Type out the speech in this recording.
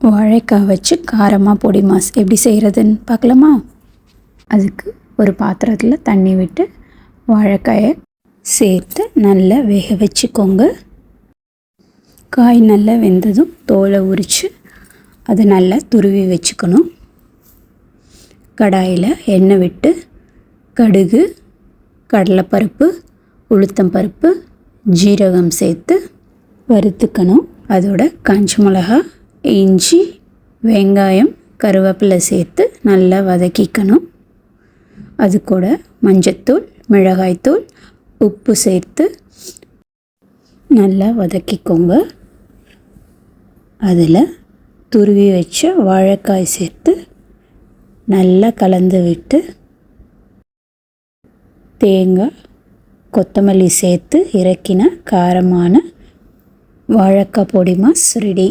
வாழைக்காய் வச்சு காரமாக பொடி மாஸ் எப்படி செய்கிறதுன்னு பார்க்கலாமா? அதுக்கு ஒரு பாத்திரத்தில் தண்ணி விட்டு வாழைக்காயை சேர்த்து நல்லா வேக வச்சுக்கோங்க. காய் நல்லா வெந்ததும் தோலை உரித்து அதை நல்லா துருவி வச்சுக்கணும். கடாயில் எண்ணெய் விட்டு கடுகு, கடலைப்பருப்பு, உளுத்தம்பருப்பு, ஜீரகம் சேர்த்து வறுத்துக்கணும். அதோட காஞ்ச மிளகா, இஞ்சி, வெங்காயம், கருவேப்பிலை சேர்த்து நல்லா வதக்கிக்கணும். அது கூட மஞ்சத்தூள், மிளகாய்த்தூள், உப்பு சேர்த்து நல்லா வதக்கிக்கோங்க. அதில் துருவி வச்ச வாழைக்காய் சேர்த்து நல்லா கலந்து விட்டு தேங்காய், கொத்தமல்லி சேர்த்து இறக்கின காரமான வாழைக்காய் பொடி மாஸ் ரெடி.